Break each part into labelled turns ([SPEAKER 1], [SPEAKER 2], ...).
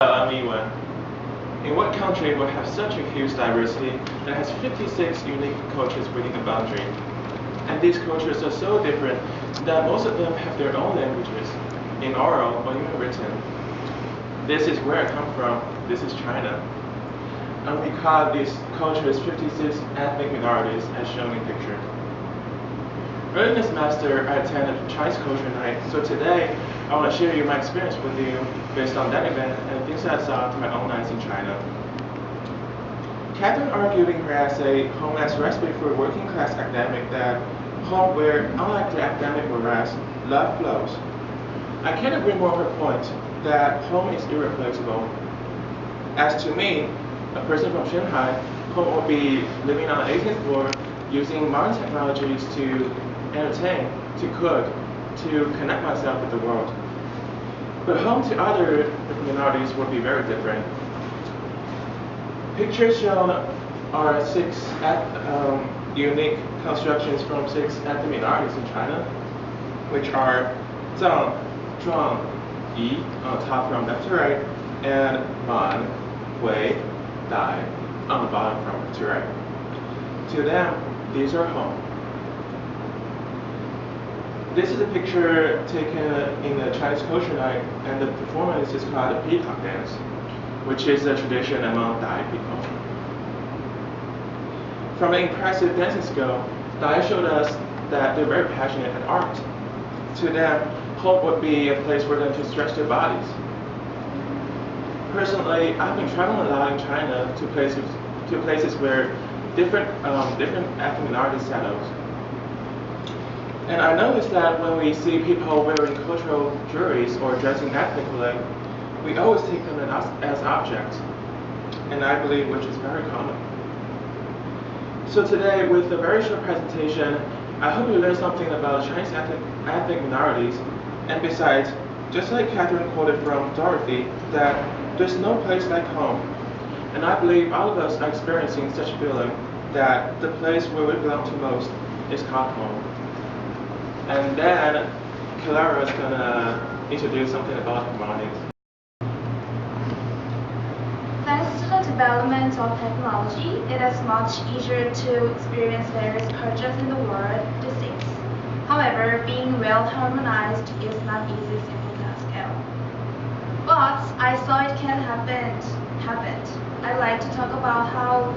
[SPEAKER 1] I'm Yiwen. In what country will have such a huge diversity that has 56 unique cultures within a boundary? And these cultures are so different that most of them have their own languages, in oral or even written. This is where I come from. This is China. And we call these cultures 56 ethnic minorities as shown in picture. Early this semester, I attended Chinese Culture Night, so today I want to share my experience with you based on that event and things that I saw to my own eyes in China. Catherine argued in her essay, Home as Recipe for a Working Class Academic, that home where, unlike the academic morass, love flows. I can't agree more with her point that home is irreplaceable. As to me, a person from Shanghai, home would be living on the 18th floor, using modern technologies to entertain, to cook, to connect myself with the world. But home to other minorities would be very different. Pictures shown are six unique constructions from six ethnic minorities in China, which are Zhang, Zhuang, Yi on the top from left to right, and Man, Hui, Dai on the bottom from left to right. To them, these are home. This is a picture taken in the Chinese Culture Night, and the performance is called the Peacock Dance, which is a tradition among Dai people. From an impressive dancing skill, Dai showed us that they're very passionate at art. To them, home would be a place for them to stretch their bodies. Personally, I've been traveling a lot in China to places where different ethnic minorities settled. And I noticed that when we see people wearing cultural jewelries or dressing ethnically, we always take them as objects, and I believe which is very common. So today, with a very short presentation, I hope you learn something about Chinese ethnic minorities, and besides, just like Catherine quoted from Dorothy, that there's no place like home. And I believe all of us are experiencing such a feeling that the place where we belong to most is called home. And then Clara is going to introduce something about harmonics.
[SPEAKER 2] Thanks to the development of technology, it is much easier to experience various cultures in the world these days. However, being well harmonized is not easy simple task at all. But I saw it can happen. I'd like to talk about how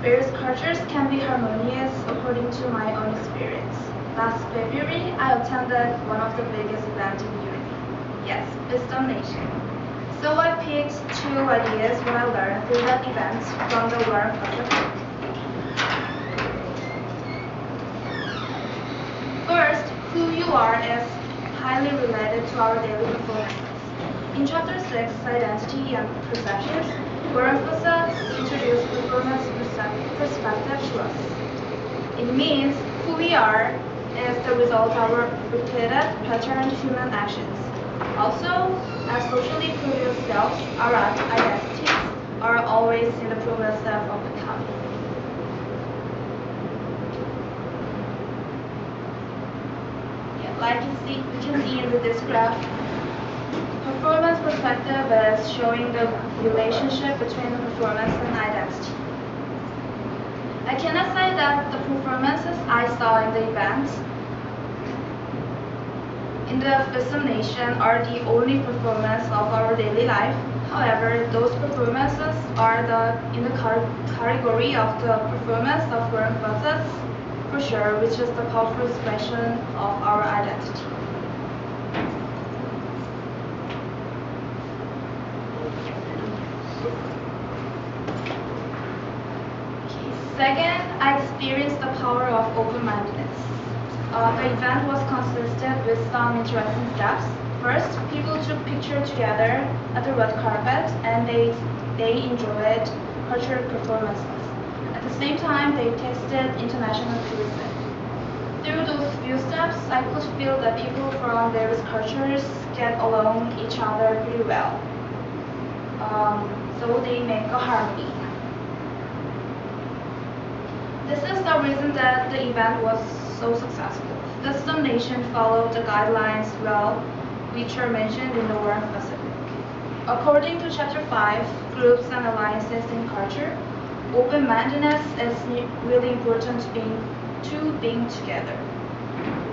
[SPEAKER 2] various cultures can be harmonious according to my own experience. Last February, I attended one of the biggest events in Yiwen. Yes, Wisdom Nation. So I picked two ideas what I learned through that event from the World Pacific. First, who you are is highly related to our daily performances. In Chapter 6, Identity and Perceptions, World introduced performance perspective to us. It means who we are is the result of our repeated patterned human actions. Also, as socially produced selves, our identities are always in the process of becoming. Yeah, like we can see in this graph, performance perspective is showing the relationship between the performance and identity. I cannot say that the performances I saw in the event in the Wisdom Nation are the only performance of our daily life. However, those performances are in the category of the performance of world process, for sure, which is the powerful expression of our identity. Second, I experienced the power of open-mindedness. The event was consistent with some interesting steps. First, people took pictures together at the red carpet and they enjoyed cultural performances. At the same time, they tasted international cuisine. Through those few steps, I could feel that people from various cultures get along each other pretty well. So they make a harmony. This is the reason that the event was so successful. Wisdom Nation followed the guidelines well, which are mentioned in the World Pacific. According to Chapter 5, Groups and Alliances in Culture, open-mindedness is really important to being together.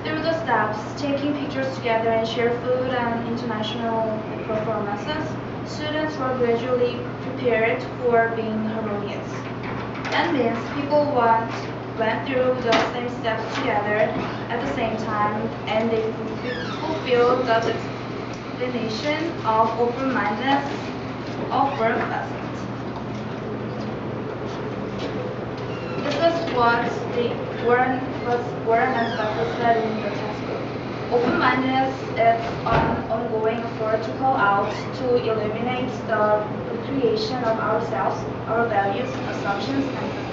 [SPEAKER 2] Through the steps, taking pictures together and share food and international performances, students were gradually prepared for being harmonious. That means people went through the same steps together at the same time, and they fulfilled the definition of open-mindedness of work lesson. This is what Warren and Buffett said in the textbook. Open-mindedness is an ongoing effort to call out, to eliminate the creation of ourselves, our values, assumptions, and practices.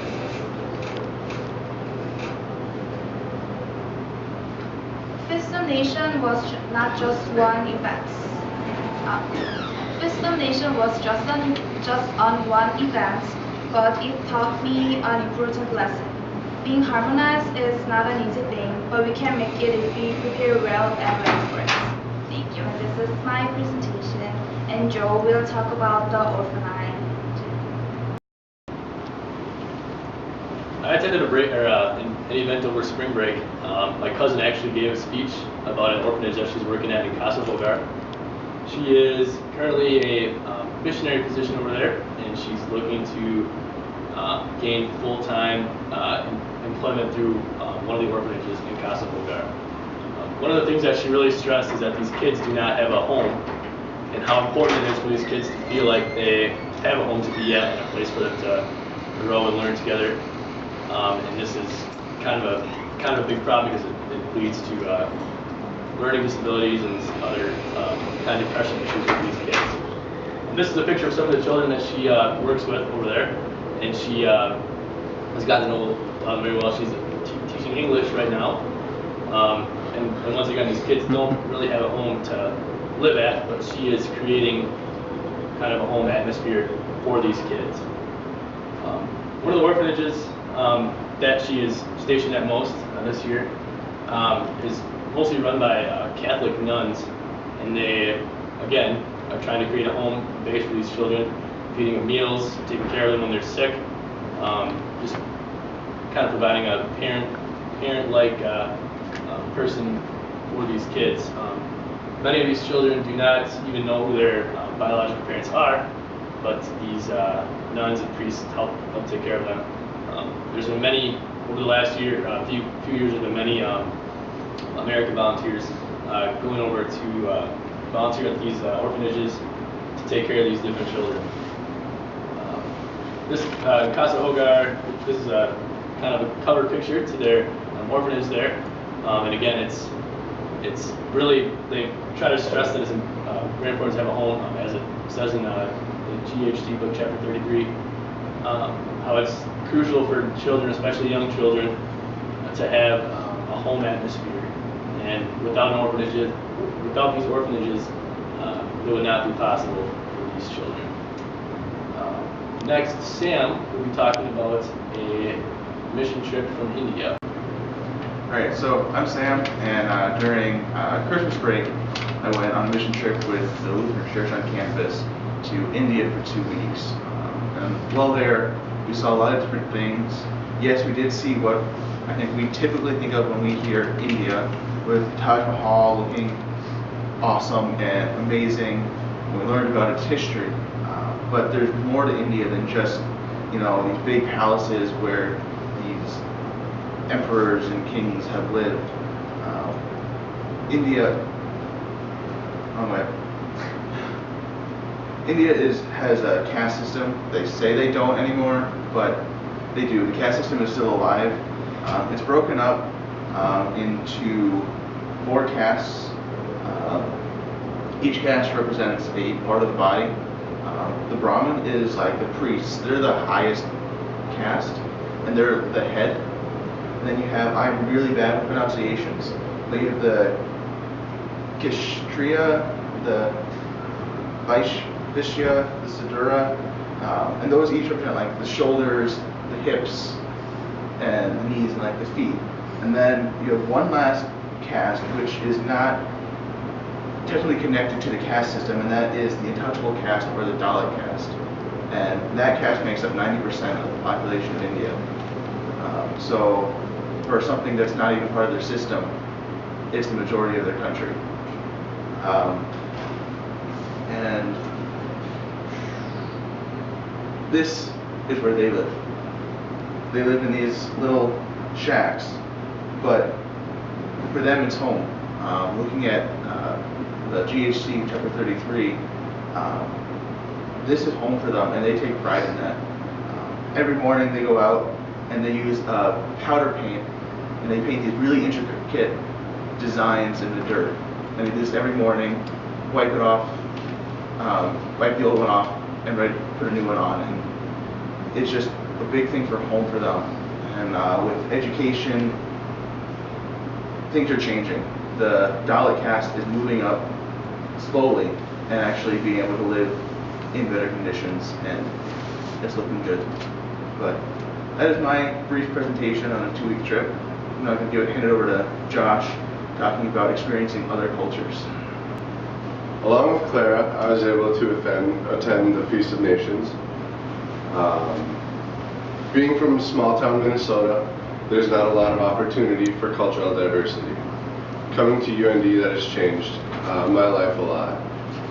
[SPEAKER 2] Fifth Nation was not just one event. Fifth Nation was just on one event, but it taught me an important lesson. Being harmonized is not an easy thing, but we can make it if we prepare well and wait for it. Thank you, and this is my presentation, and Joe will talk about the orphanage.
[SPEAKER 3] I attended an event over spring break. My cousin actually gave a speech about an orphanage that she's working at in Kasahogar. She is currently a missionary position over there, and she's looking to gain full-time employment through one of the orphanages in Kasahogar. One of the things that she really stressed is that these kids do not have a home, and how important it is for these kids to feel like they have a home to be at and a place for them to grow and learn together. And this is kind of a big problem because it leads to learning disabilities and other kind of depression issues with these kids. And this is a picture of some of the children that she works with over there, and she has gotten to know very well. She's teaching English right now, and once again, these kids don't really have a home to live at, but she is creating kind of a home atmosphere for these kids. One of the orphanages that she is stationed at most this year is mostly run by Catholic nuns, and they, again, are trying to create a home base for these children, feeding them meals, taking care of them when they're sick, just kind of providing a parent-like person for these kids. Many of these children do not even know who their biological parents are, but these nuns and priests help take care of them. There's been many, over the last year, few years, there's been many American volunteers going over to volunteer at these orphanages to take care of these different children. This Casa Hogar, this is a kind of a cover picture to their orphanage there, and again, it's really, they try to stress that it's very important to have a home, as it says in the GHD book, chapter 33, how it's crucial for children, especially young children, to have a home atmosphere. And without these orphanages, it would not be possible for these children. Next, Sam will be talking about a mission trip from India.
[SPEAKER 4] Alright, so I'm Sam, and during Christmas break, I went on a mission trip with the Lutheran Church on campus to India for 2 weeks. And while there, we saw a lot of different things. Yes, we did see what I think we typically think of when we hear India, with Taj Mahal looking awesome and amazing. And we learned about its history. But there's more to India than just, these big palaces where these emperors and kings have lived. India has a caste system. They say they don't anymore, but they do. The caste system is still alive. It's broken up into 4 castes. Each caste represents a part of the body. The Brahmin is like the priests. They're the highest caste, and they're the head. And then you have, I'm really bad with pronunciations, but you have the Kshatriya, the Vaishya, the Sadura, and those each represent like the shoulders, the hips, and the knees, and like the feet. And then you have one last caste, which is not technically connected to the caste system, and that is the untouchable caste or the Dalit caste. And that caste makes up 90% of the population of India. So for something that's not even part of their system, it's the majority of their country. And this is where they live. They live in these little shacks, but for them it's home. Looking at the GHC chapter 33, this is home for them, and they take pride in that. Every morning they go out and they use powder paint, and they paint these really intricate designs in the dirt. And they do this every morning, wipe it off, wipe the old one off, and put a new one on. And it's just a big thing for home for them. And with education, things are changing. The Dalit caste is moving up slowly and actually being able to live in better conditions, and it's looking good. But that is my brief presentation on a 2-week trip. I'm now going to hand it over to Josh, talking about experiencing other cultures.
[SPEAKER 5] Along with Clara, I was able to attend the Feast of Nations. Being from small town Minnesota, there's not a lot of opportunity for cultural diversity. Coming to UND, that has changed my life a lot.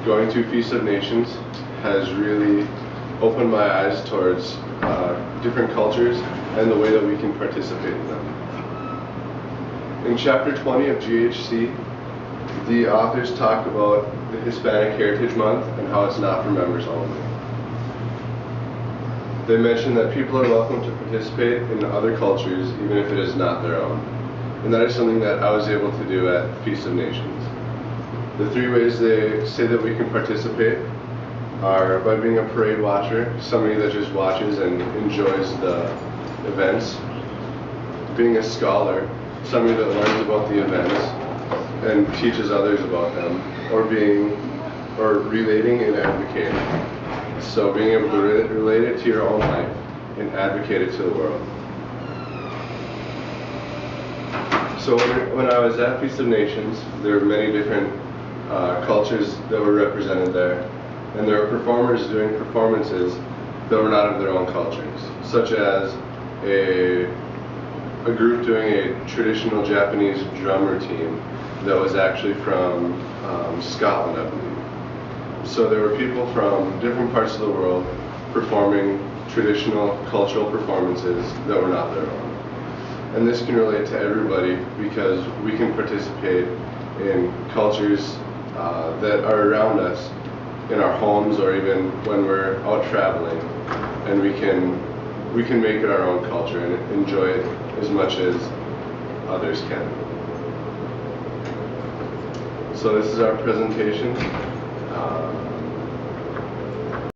[SPEAKER 5] Going to Feast of Nations has really opened my eyes towards different cultures and the way that we can participate in them. In chapter 20 of GHC, the authors talk about the Hispanic Heritage Month and how it's not for members only. They mention that people are welcome to participate in other cultures even if it is not their own. And that is something that I was able to do at Feast of Nations. The 3 ways they say that we can participate are by being a parade watcher, somebody that just watches and enjoys the events; being a scholar, somebody that learns about the events and teaches others about them; or relating and advocating. So being able to relate it to your own life and advocate it to the world. So when I was at Feast of Nations, there were many different cultures that were represented there. And there were performers doing performances that were not of their own cultures, such as a group doing a traditional Japanese drum routine that was actually from Scotland, I believe. So there were people from different parts of the world performing traditional cultural performances that were not their own. And this can relate to everybody because we can participate in cultures that are around us in our homes or even when we're out traveling, and we can make it our own culture and enjoy it as much as others can. So this is our presentation.